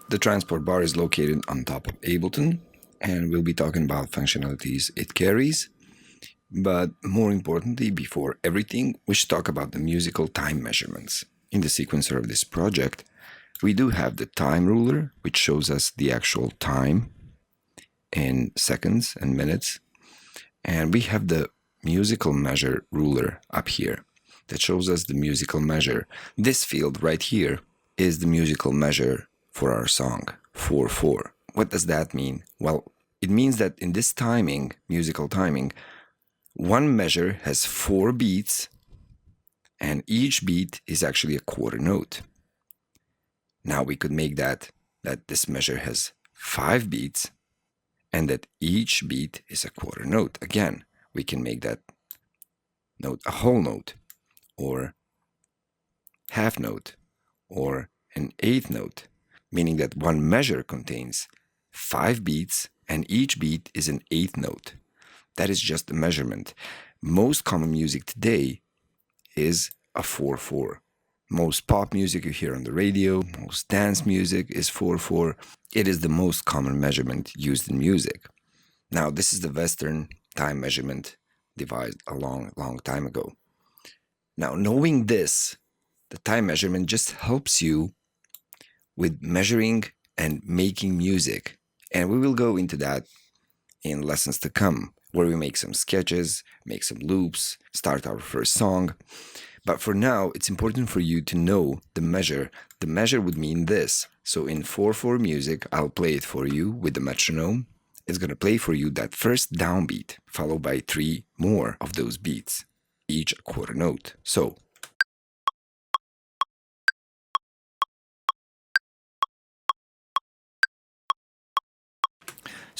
The Transport Bar is located on top of Ableton, and we'll be talking about functionalities it carries. But more importantly, before everything, we should talk about the musical time measurements. In the sequencer of this project, we do have the time ruler, which shows us the actual time in seconds and minutes. And we have the musical measure ruler up here that shows us the musical measure. This field right here is the musical measure for our song, 4/4. What does that mean? Well, it means that in this timing, musical timing, one measure has 4 beats, and each beat is actually a quarter note. Now we could make that this measure has 5 beats, and that each beat is a quarter note. Again, we can make that note a whole note, or half note, or an eighth note, meaning that one measure contains 5 beats, and each beat is an eighth note. That is just a measurement. Most common music today is a 4/4. Most pop music you hear on the radio, most dance music is 4/4. It is the most common measurement used in music. Now, this is the Western time measurement devised a long, long time ago. Now, knowing this, the time measurement just helps you with measuring and making music. And we will go into that in lessons to come, where we make some sketches, make some loops, start our first song. But for now, it's important for you to know the measure. The measure would mean this. So in 4/4 music, I'll play it for you with the metronome. It's going to play for you that first downbeat, followed by 3 more of those beats, each a quarter note. So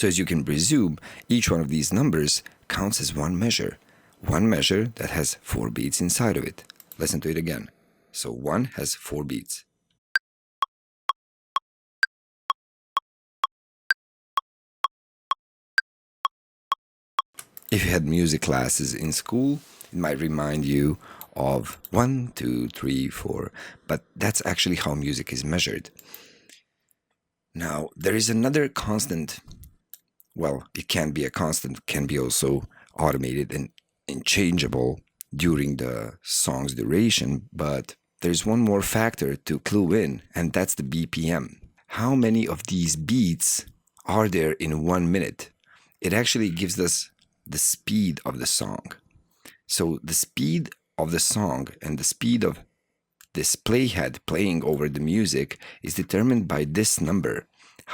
as you can presume, each one of these numbers counts as one measure that has 4 beats inside of it. Listen to it again. So 1 has 4 beats. If you had music classes in school, it might remind you of 1, 2, 3, 4, but that's actually how music is measured. Now, there is another constant. Well, it can be a constant, can be also automated and changeable during the song's duration, but there's one more factor to clue in, and that's the BPM. How many of these beats are there in 1 minute? It actually gives us the speed of the song. So the speed of the song and the speed of this playhead playing over the music is determined by this number,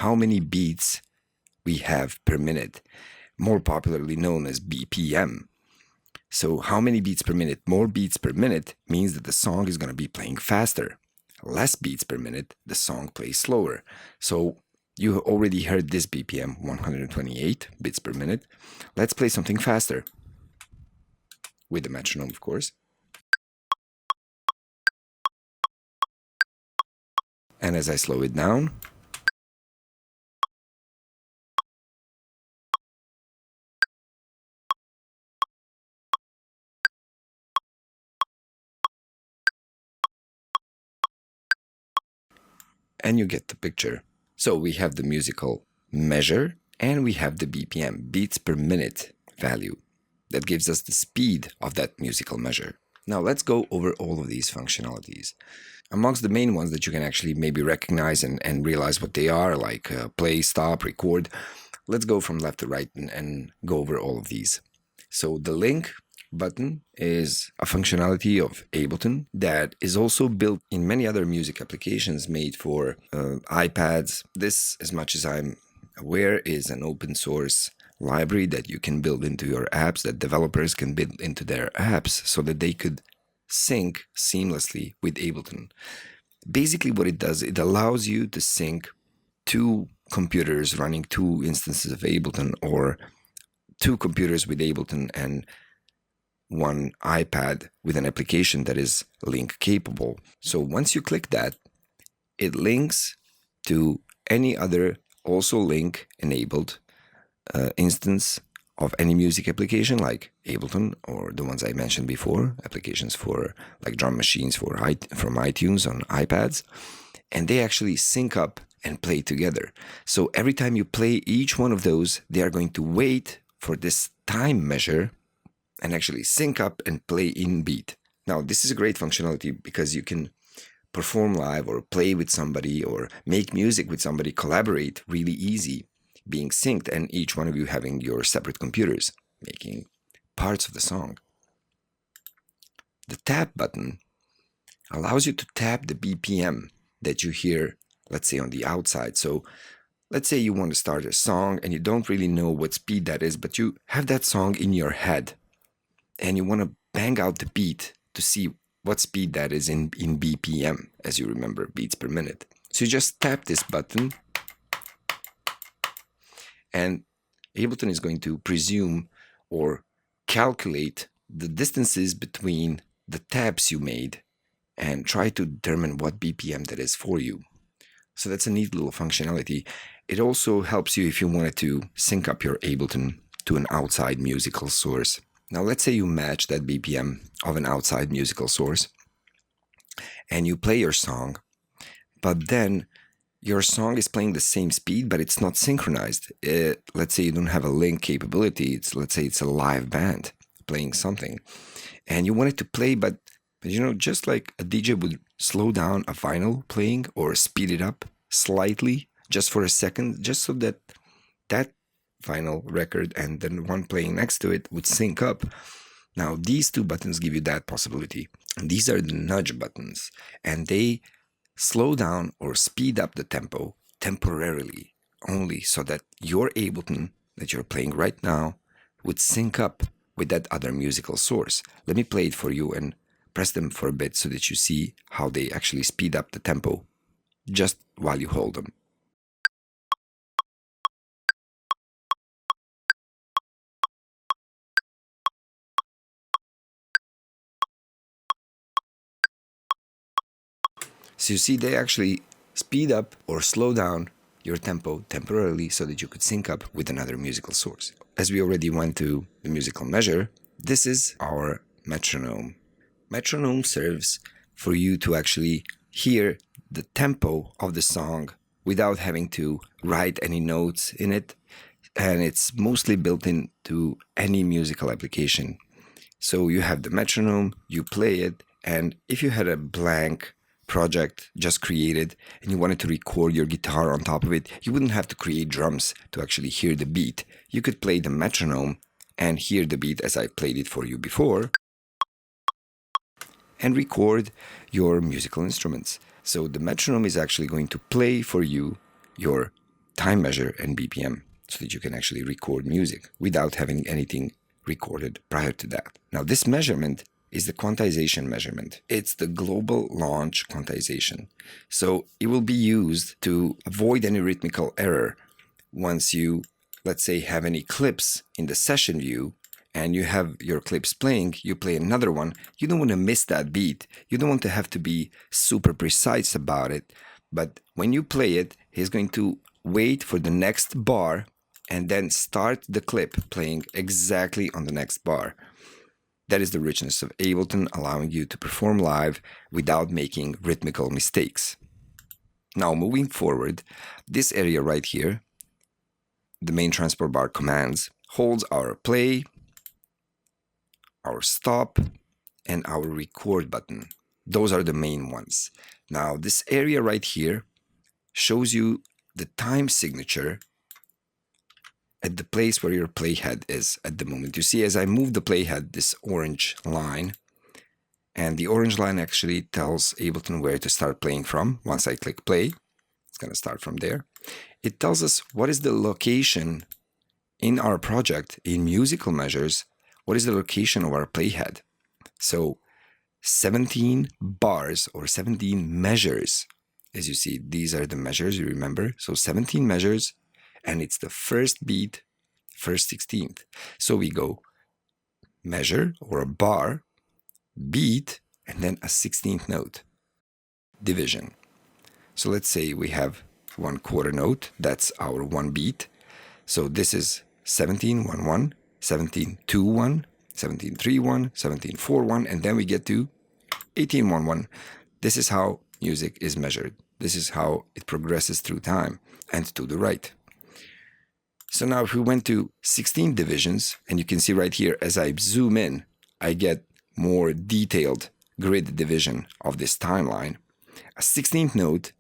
how many beats we have per minute, more popularly known as BPM. So how many beats per minute? More beats per minute means that the song is going to be playing faster. Less beats per minute, the song plays slower. So you already heard this BPM, 128 beats per minute. Let's play something faster. With the metronome, of course. And as I slow it down, and you get the picture. So we have the musical measure and we have the BPM, beats per minute value. That gives us the speed of that musical measure. Now let's go over all of these functionalities. Amongst the main ones that you can actually maybe recognize and realize what they are, like play, stop, record, let's go from left to right and go over all of these. So the link button is a functionality of Ableton that is also built in many other music applications made for iPads. This, as much as I'm aware, is an open source library that you can build into your apps, that developers can build into their apps so that they could sync seamlessly with Ableton. Basically what it does, it allows you to sync 2 computers running 2 instances of Ableton, or 2 computers with Ableton and 1 iPad with an application that is link capable. So once you click that, it links to any other also link enabled instance of any music application like Ableton, or the ones I mentioned before, applications for like drum machines from iTunes on iPads, and they actually sync up and play together. So every time you play each one of those, they are going to wait for this time measure and actually sync up and play in beat. Now, this is a great functionality because you can perform live or play with somebody or make music with somebody, collaborate really easy, being synced, and each one of you having your separate computers, making parts of the song. The tap button allows you to tap the BPM that you hear, let's say on the outside. So let's say you want to start a song and you don't really know what speed that is, but you have that song in your head and you want to bang out the beat to see what speed that is in BPM, as you remember, beats per minute. So you just tap this button and Ableton is going to presume or calculate the distances between the taps you made and try to determine what BPM that is for you. So that's a neat little functionality. It also helps you if you wanted to sync up your Ableton to an outside musical source. Now let's say you match that BPM of an outside musical source and you play your song, but then your song is playing the same speed, but it's not synchronized. Let's say you don't have a link capability. Let's say it's a live band playing something and you want it to play, but you know, just like a DJ would slow down a vinyl playing or speed it up slightly just for a second, just so that that vinyl record and then one playing next to it would sync up. Now, these two buttons give you that possibility. And these are the nudge buttons, and they slow down or speed up the tempo temporarily, only so that your Ableton that you're playing right now would sync up with that other musical source. Let me play it for you and press them for a bit so that you see how they actually speed up the tempo just while you hold them. So you see they actually speed up or slow down your tempo temporarily so that you could sync up with another musical source. As we already went to the musical measure, this is our metronome. Metronome serves for you to actually hear the tempo of the song without having to write any notes in it, and it's mostly built into any musical application. So you have the metronome, you play it, and if you had a blank project just created and you wanted to record your guitar on top of it, you wouldn't have to create drums to actually hear the beat. You could play the metronome and hear the beat as I played it for you before and record your musical instruments. So the metronome is actually going to play for you your time measure and BPM so that you can actually record music without having anything recorded prior to that. Now, this measurement is the quantization measurement. It's the global launch quantization. So it will be used to avoid any rhythmical error once you, let's say, have any clips in the session view and you have your clips playing, you play another one, you don't want to miss that beat. You don't want to have to be super precise about it. But when you play it, he's going to wait for the next bar and then start the clip playing exactly on the next bar. That is the richness of Ableton, allowing you to perform live without making rhythmical mistakes. Now, moving forward, this area right here, the main transport bar commands, holds our play, our stop, and our record button. Those are the main ones. Now, this area right here shows you the time signature at the place where your playhead is at the moment. You see, as I move the playhead, this orange line, and the orange line actually tells Ableton where to start playing from. Once I click play, it's going to start from there. It tells us what is the location in our project in musical measures. What is the location of our playhead? So 17 bars or 17 measures. As you see, these are the measures, you remember. So 17 measures, and it's the first beat, first 16th. So we go measure or a bar, beat, and then a 16th note. Division. So let's say we have 1/4 note, that's our one beat. So this is 17-1-1, 17-2-1, 17-3-1, 17-4-1, and then we get to 18-1-1. This is how music is measured. This is how it progresses through time and to the right. So now if we went to 16 divisions, and you can see right here, as I zoom in, I get more detailed grid division of this timeline. A 16th note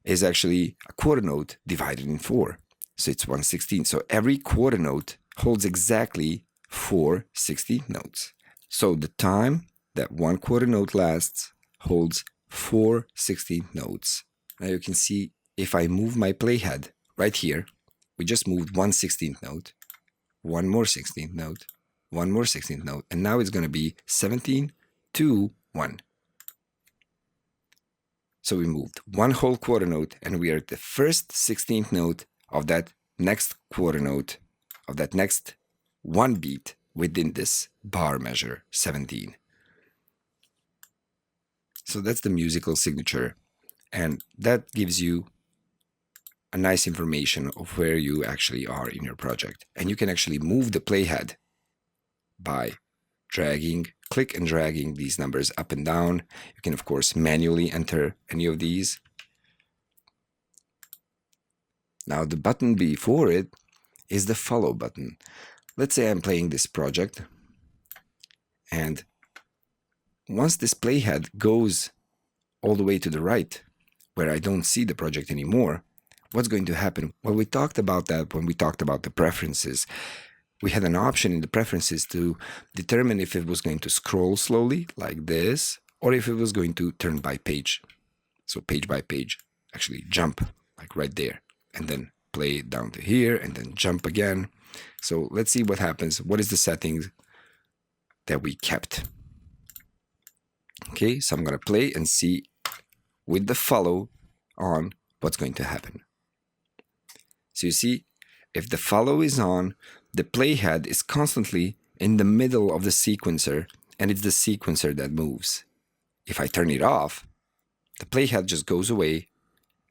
is actually a quarter note divided in 4. So it's 1/16. So every quarter note holds exactly 4 16th notes. So the time that one quarter note lasts holds 4 16th notes. Now you can see if I move my playhead right here, we just moved 1 16th note, one more 16th note, one more 16th note, and now it's going to be 17, 2, 1. So we moved one whole quarter note, and we are at the first 16th note of that next quarter note, of that next one beat within this bar measure, 17. So that's the musical signature, and that gives you a nice information of where you actually are in your project. And you can actually move the playhead by click and dragging these numbers up and down. You can, of course, manually enter any of these. Now, the button before it is the follow button. Let's say I'm playing this project, and once this playhead goes all the way to the right, where I don't see the project anymore, what's going to happen? Well, we talked about that when we talked about the preferences. We had an option in the preferences to determine if it was going to scroll slowly, like this, or if it was going to turn by page. So page by page, actually jump, like right there, and then play it down to here, and then jump again. So let's see what happens. What is the settings that we kept? Okay, so I'm going to play and see with the follow on what's going to happen. So you see, if the follow is on, the playhead is constantly in the middle of the sequencer, and it's the sequencer that moves. If I turn it off, the playhead just goes away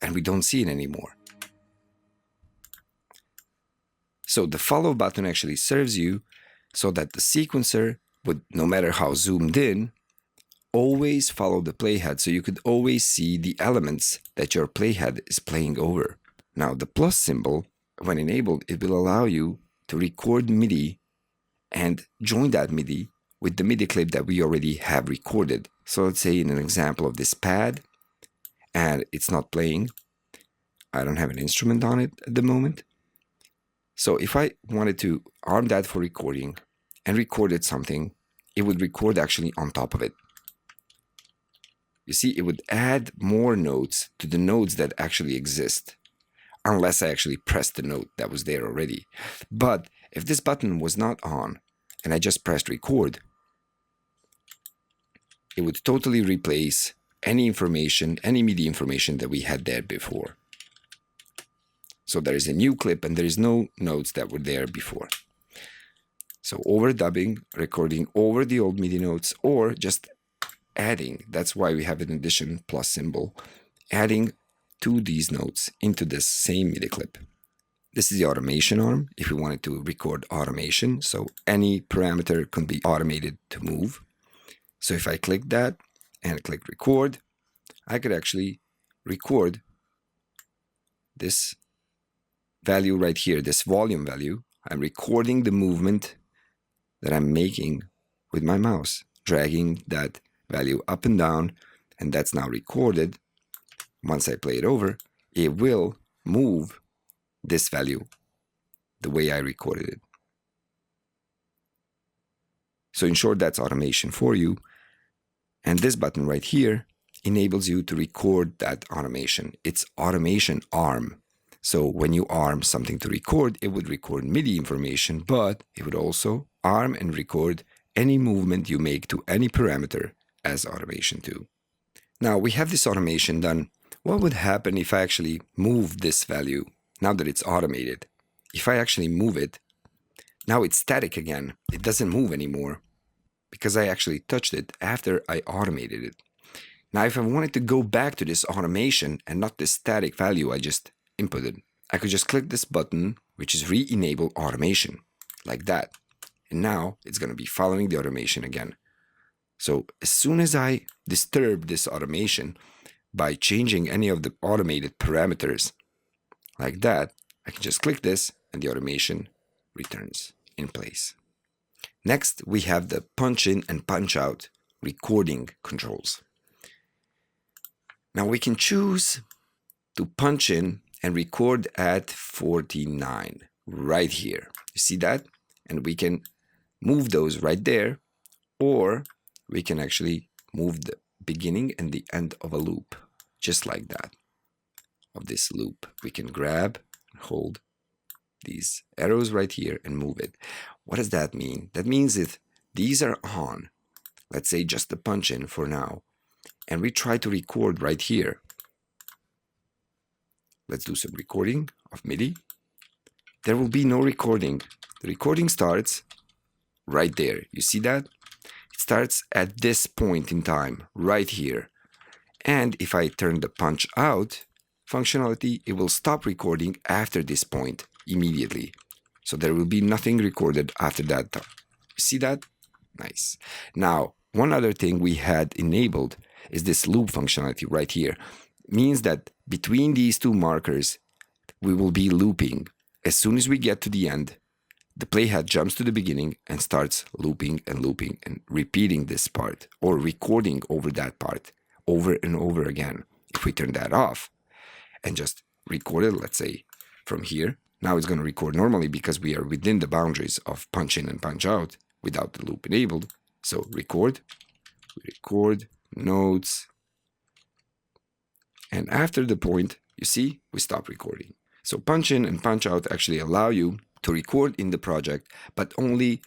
and we don't see it anymore. So the follow button actually serves you so that the sequencer would, no matter how zoomed in, always follow the playhead, so you could always see the elements that your playhead is playing over. Now, the plus symbol, when enabled, it will allow you to record MIDI and join that MIDI with the MIDI clip that we already have recorded. So let's say in an example of this pad, and it's not playing. I don't have an instrument on it at the moment. So if I wanted to arm that for recording and recorded something, it would record actually on top of it. You see, it would add more notes to the notes that actually exist, unless I actually pressed the note that was there already. But if this button was not on and I just pressed record, it would totally replace any information, any MIDI information that we had there before. So there is a new clip and there is no notes that were there before. So overdubbing, recording over the old MIDI notes, or just adding, that's why we have an addition plus symbol, adding to these notes into this same MIDI clip. This is the automation arm if we wanted to record automation. So any parameter can be automated to move. So if I click that and click record, I could actually record this value right here, this volume value. I'm recording the movement that I'm making with my mouse, dragging that value up and down, and that's now recorded. Once I play it over, it will move this value the way I recorded it. So in short, that's automation for you. And this button right here enables you to record that automation. It's automation arm. So when you arm something to record, it would record MIDI information, but it would also arm and record any movement you make to any parameter as automation too. Now we have this automation done. What would happen if I actually move this value now that it's automated? If I actually move it, now it's static again. It doesn't move anymore because I actually touched it after I automated it. Now if I wanted to go back to this automation and not this static value I just inputted, I could just click this button, which is re-enable automation, like that. And now it's going to be following the automation again. So as soon as I disturb this automation, by changing any of the automated parameters like that, I can just click this and the automation returns in place. Next, we have the punch in and punch out recording controls. Now we can choose to punch in and record at 49 right here. You see that? And we can move those right there, or we can actually move the beginning and the end of a loop, just like that, of this loop. We can grab and hold these arrows right here and move it. What does that mean? That means if these are on, let's say just the punch in for now, and we try to record right here. Let's do some recording of MIDI. There will be no recording. The recording starts right there. You see that? It starts at this point in time, right here. And if I turn the punch out functionality, it will stop recording after this point immediately. So there will be nothing recorded after that. You see that? Nice. Now, one other thing we had enabled is this loop functionality right here. Means that between these two markers, we will be looping. As soon as we get to the end, the playhead jumps to the beginning and starts looping and looping and repeating this part or recording over that part over and over again. If we turn that off and just record it, let's say from here, now it's going to record normally because we are within the boundaries of punch in and punch out without the loop enabled. So record, notes, and after the point, you see, we stop recording. So punch in and punch out actually allow you to record in the project, but only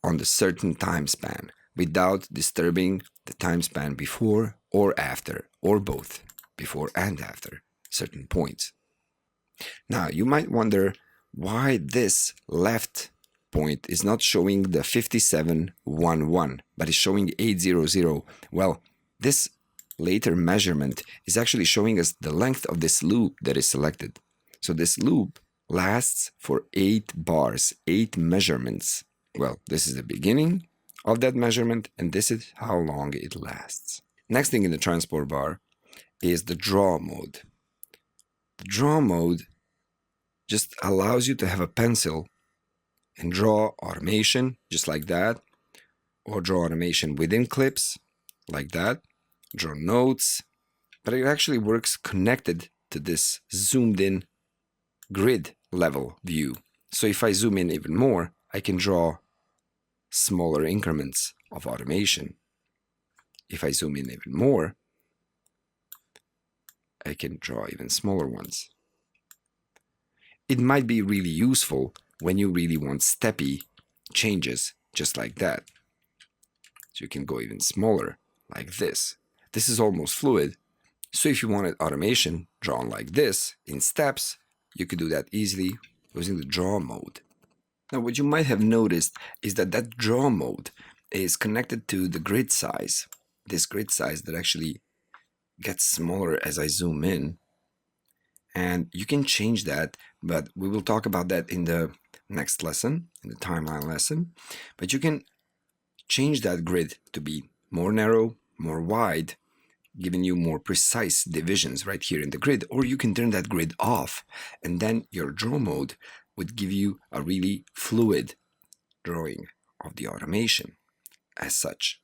on the certain time span without disturbing the time span before or after, or both, before and after certain points. Now, you might wonder why this left point is not showing the 5711, but is showing 800. Well, this later measurement is actually showing us the length of this loop that is selected. So this loop lasts for 8 bars, 8 measurements. Well, this is the beginning of that measurement, and this is how long it lasts. Next thing in the transport bar is the draw mode. The draw mode just allows you to have a pencil and draw automation just like that, or draw automation within clips like that, draw notes, but it actually works connected to this zoomed in grid level view. So if I zoom in even more, I can draw smaller increments of automation. If I zoom in even more, I can draw even smaller ones. It might be really useful when you really want steppy changes just like that. So you can go even smaller like this. This is almost fluid. So if you wanted automation drawn like this in steps, you could do that easily using the draw mode. Now, what you might have noticed is that that draw mode is connected to the grid size. This grid size that actually gets smaller as I zoom in. And you can change that, but we will talk about that in the next lesson, in the timeline lesson. But you can change that grid to be more narrow, more wide, giving you more precise divisions right here in the grid, or you can turn that grid off, and then your draw mode would give you a really fluid drawing of the automation as such.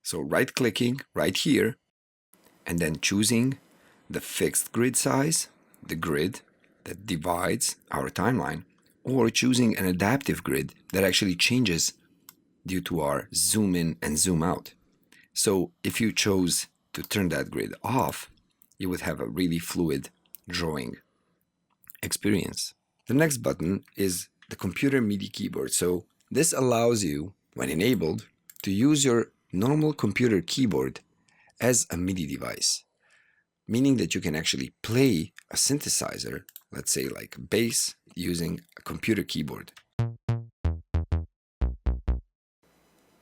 So right-clicking right here, and then choosing the fixed grid size, the grid that divides our timeline, or choosing an adaptive grid that actually changes due to our zoom in and zoom out. So if you chose to turn that grid off, you would have a really fluid drawing experience. The next button is the computer MIDI keyboard. So this allows you, when enabled, to use your normal computer keyboard as a MIDI device, meaning that you can actually play a synthesizer, let's say like bass, using a computer keyboard.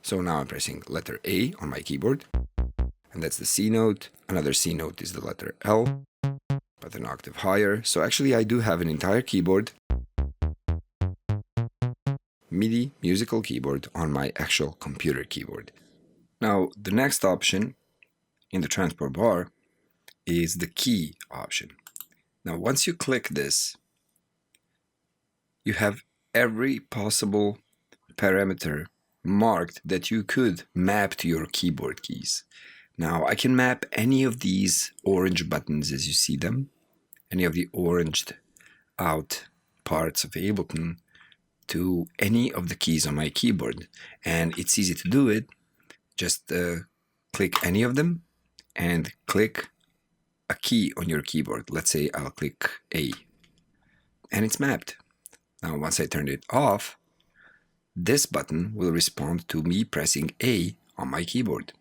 So now I'm pressing letter A on my keyboard, and that's the C note. Another C note is the letter L, but an octave higher. So actually I do have an entire keyboard, MIDI musical keyboard on my actual computer keyboard. Now the next option in the transport bar is the key option. Now, once you click this, you have every possible parameter marked that you could map to your keyboard keys. Now, I can map any of these orange buttons as you see them, any of the oranged out parts of Ableton to any of the keys on my keyboard. And it's easy to do it. Just click any of them and click a key on your keyboard. Let's say I'll click A, and it's mapped. Now, once I turn it off, this button will respond to me pressing A on my keyboard.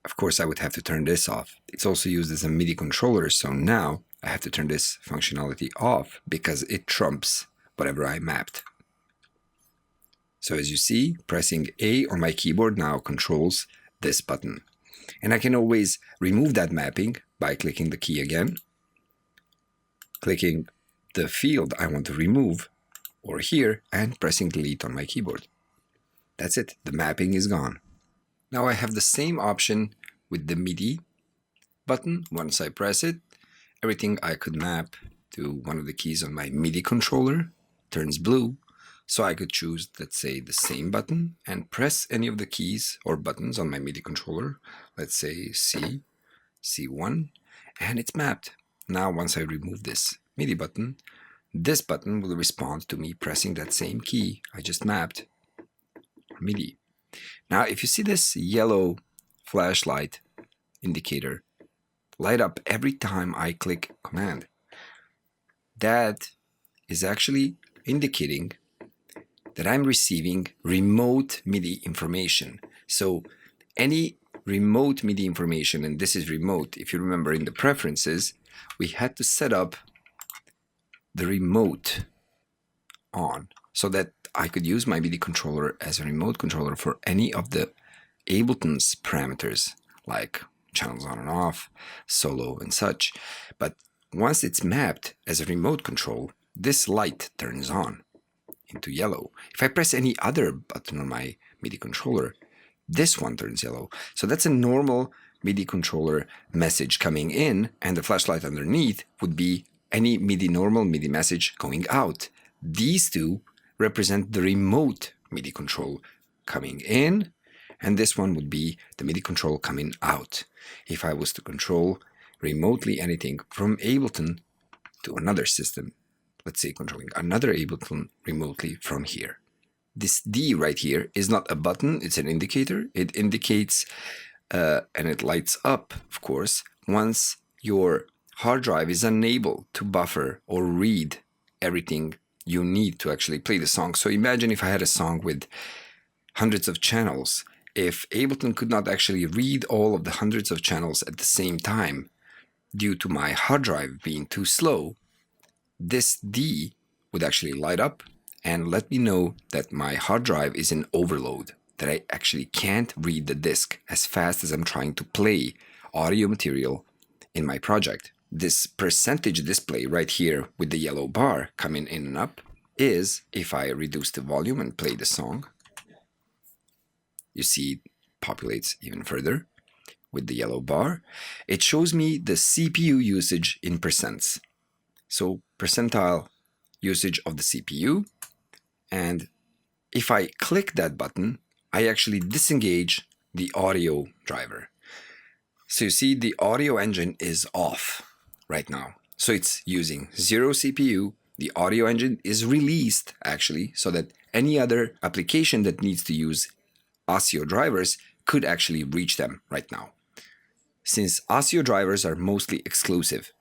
Of course, I would have to turn this off. It's also used as a MIDI controller, so now I have to turn this functionality off because it trumps whatever I mapped. So as you see, pressing A on my keyboard now controls this button. And I can always remove that mapping by clicking the key again, clicking the field I want to remove, or here, and pressing delete on my keyboard. That's it, the mapping is gone. Now I have the same option with the MIDI button. Once I press it, everything I could map to one of the keys on my MIDI controller turns blue. So I could choose, let's say, the same button and press any of the keys or buttons on my MIDI controller. Let's say C, C1, and it's mapped. Now once I remove this MIDI button, this button will respond to me pressing that same key I just mapped, MIDI. Now, if you see this yellow flashlight indicator light up every time I click Command, that is actually indicating that I'm receiving remote MIDI information. So any remote MIDI information, and this is remote, if you remember in the preferences, we had to set up the remote on so that I could use my MIDI controller as a remote controller for any of the Ableton's parameters, like channels on and off, solo, and such. But once it's mapped as a remote control, this light turns on into yellow. If I press any other button on my MIDI controller, this one turns yellow. So that's a normal MIDI controller message coming in, and the flashlight underneath would be any normal MIDI message going out. These two represent the remote MIDI control coming in, and this one would be the MIDI control coming out. If I was to control remotely anything from Ableton to another system, let's say controlling another Ableton remotely from here. This D right here is not a button, it's an indicator. It indicates and it lights up, of course, once your hard drive is unable to buffer or read everything you need to actually play the song. So imagine if I had a song with hundreds of channels. If Ableton could not actually read all of the hundreds of channels at the same time due to my hard drive being too slow, this D would actually light up and let me know that my hard drive is in overload, that I actually can't read the disk as fast as I'm trying to play audio material in my project. This percentage display right here with the yellow bar coming in and up is, if I reduce the volume and play the song, you see it populates even further with the yellow bar. It shows me the CPU usage in percents. So percentile usage of the CPU. And if I click that button, I actually disengage the audio driver. So you see the audio engine is off right now. So it's using 0 CPU. The audio engine is released actually so that any other application that needs to use ASIO drivers could actually reach them right now. Since ASIO drivers are mostly exclusive